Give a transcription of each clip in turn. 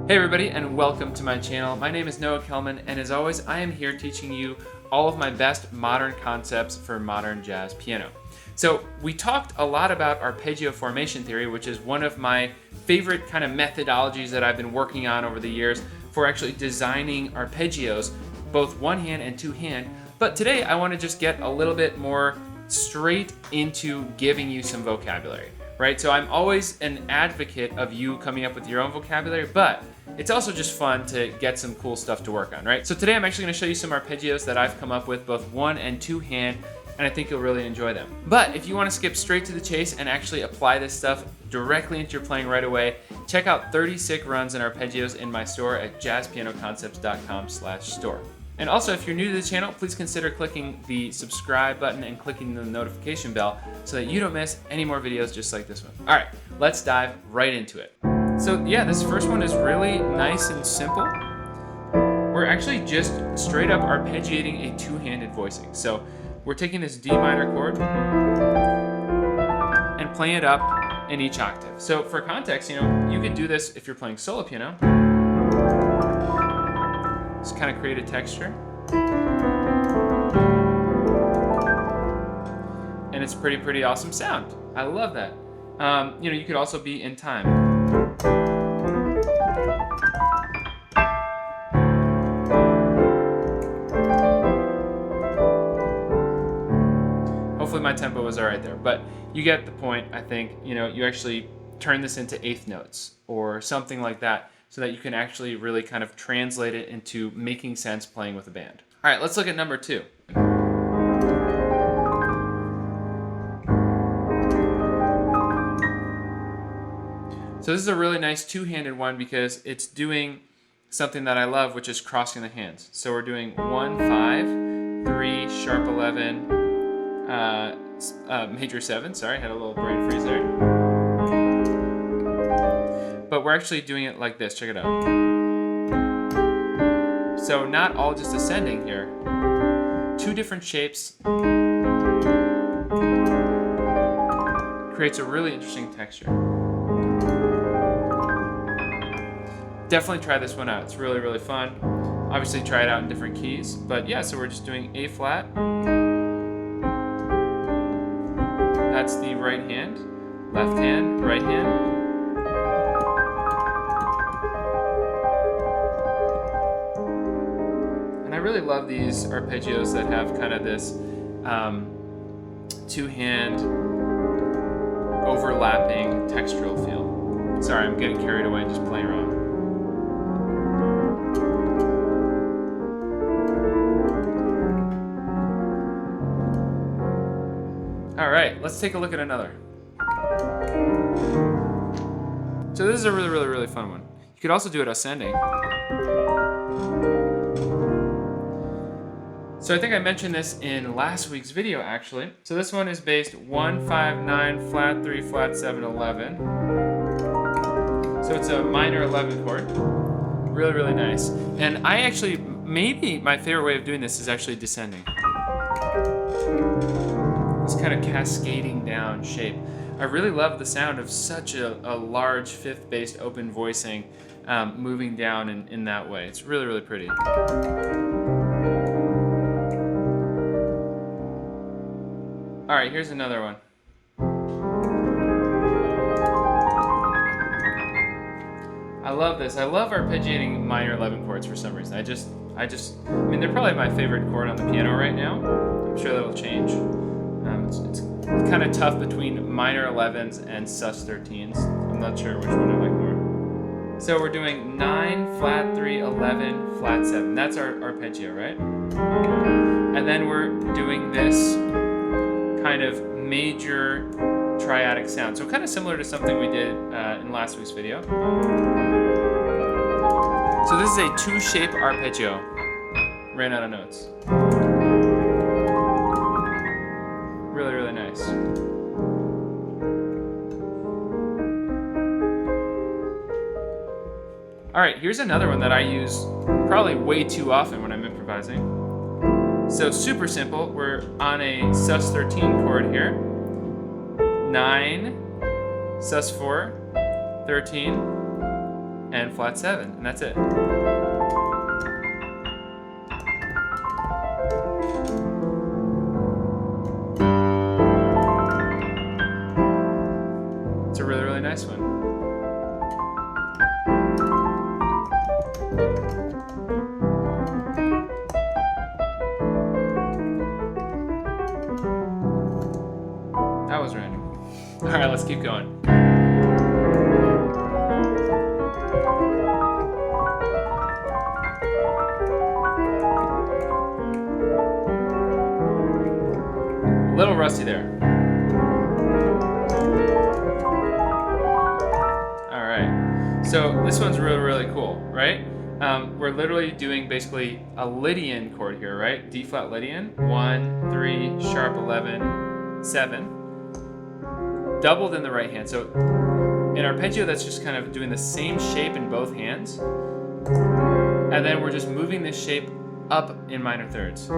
Hey everybody, and welcome to my channel. My name is Noah Kellman, and as always, I am here teaching you all of my best modern concepts for modern jazz piano. So we talked a lot about arpeggio formation theory, which is one of my favorite kind of methodologies that I've been working on over the years for actually designing arpeggios, both one hand and two hand. But today I want to just get a little bit more straight into giving you some vocabulary, right? So I'm always an advocate of you coming up with your own vocabulary, but it's also just fun to get some cool stuff to work on, right? So today I'm actually going to show you some arpeggios that I've come up with, both one and two hand, and I think you'll really enjoy them. But if you want to skip straight to the chase and actually apply this stuff directly into your playing right away, check out 30 sick runs and arpeggios in my store at jazzpianoconcepts.com/store. And also, if you're new to the channel, please consider clicking the subscribe button and clicking the notification bell so that you don't miss any more videos just like this one. All right, let's dive right into it. So yeah, this first one is really nice and simple. We're actually just straight up arpeggiating a two-handed voicing. So we're taking this D minor chord and playing it up in each octave. So for context, you could do this if you're playing solo piano. Just kind of create a texture. And it's pretty awesome sound. I love that. You could also be in time. Hopefully my tempo was all right there, but you get the point, I think. You actually turn this into eighth notes or something like that so that you can actually really kind of translate it into making sense playing with a band. All right, let's look at number two. So this is a really nice two-handed one because it's doing something that I love, which is crossing the hands. So we're doing 1, 5, 3, sharp 11, major 7. Sorry, I had a little brain freeze there. But we're actually doing it like this. Check it out. So not all just ascending here. Two different shapes. Creates a really interesting texture. Definitely try this one out. It's really fun. Obviously try it out in different keys. But yeah, so we're just doing A flat. That's the right hand, left hand, right hand. And I really love these arpeggios that have kind of this two-hand overlapping textural feel. Sorry, I'm getting carried away just playing around. All right, let's take a look at another. So this is a really fun one. You could also do it ascending. So I think I mentioned this in last week's video, actually. So this one is based 1, 5, 9, flat 3, flat 7, 11. So it's a minor 11 chord. Really nice. And I actually, maybe my favorite way of doing this is actually descending. This kind of cascading down shape. I really love the sound of such a large fifth-based open voicing moving down in that way. It's really pretty. All right, here's another one. I love this. I love arpeggiating minor 11 chords for some reason. I mean, they're probably my favorite chord on the piano right now. I'm sure that'll change. It's kind of tough between minor 11s and sus 13s. I'm not sure which one I like more. So we're doing 9, flat 3, 11, flat 7. That's our arpeggio, right? And then we're doing this kind of major triadic sound. So kind of similar to something we did in last week's video. So this is a two-shape arpeggio. Ran out of notes. Really nice. All right, here's another one that I use probably way too often when I'm improvising. So super simple. We're on a sus 13 chord here. 9, sus 4, 13, and flat 7, and that's it. It's a really, really nice one. That was random. All right, let's keep going. A little rusty there. All right, so this one's really, really cool, right? We're literally doing basically a Lydian chord here, right? D flat Lydian, 1, 3, sharp 11, 7, doubled in the right hand. So in arpeggio, that's just kind of doing the same shape in both hands, and then we're just moving this shape up in minor thirds.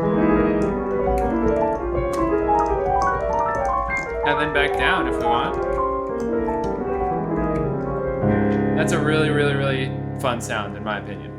And then back down if we want. That's a really, really, really fun sound in my opinion.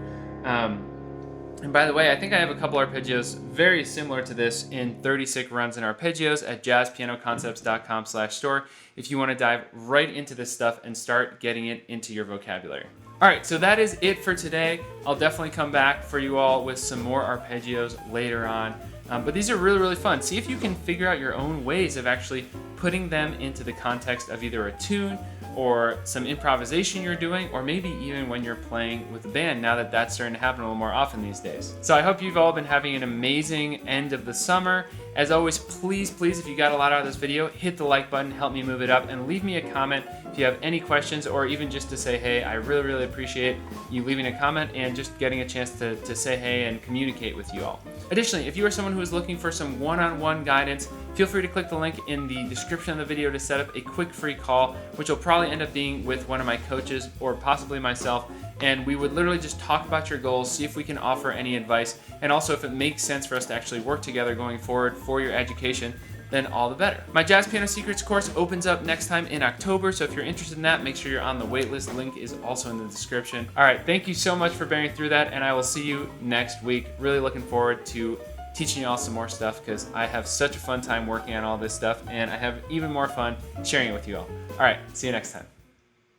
And by the way, I think I have a couple arpeggios very similar to this in 36 runs in arpeggios at jazzpianoconcepts.com/store if you want to dive right into this stuff and start getting it into your vocabulary. All right, so that is it for today. I'll definitely come back for you all with some more arpeggios later on. But these are really, really fun. See if you can figure out your own ways of actually putting them into the context of either a tune or some improvisation you're doing, or maybe even when you're playing with a band, now that that's starting to happen a little more often these days. So I hope you've all been having an amazing end of the summer. As always, please, if you got a lot out of this video, hit the like button, help me move it up, and leave me a comment if you have any questions, or even just to say, hey, I really, really appreciate you leaving a comment and just getting a chance to say hey and communicate with you all. Additionally, if you are someone who is looking for some one-on-one guidance, feel free to click the link in the description of the video to set up a quick free call, which will probably end up being with one of my coaches or possibly myself. And we would literally just talk about your goals, see if we can offer any advice, and also if it makes sense for us to actually work together going forward for your education, then all the better. My Jazz Piano Secrets course opens up next time in October, so if you're interested in that, make sure you're on the waitlist. Link is also in the description. All right, thank you so much for bearing through that, and I will see you next week. Really looking forward to teaching you all some more stuff because I have such a fun time working on all this stuff, and I have even more fun sharing it with you all. All right, see you next time.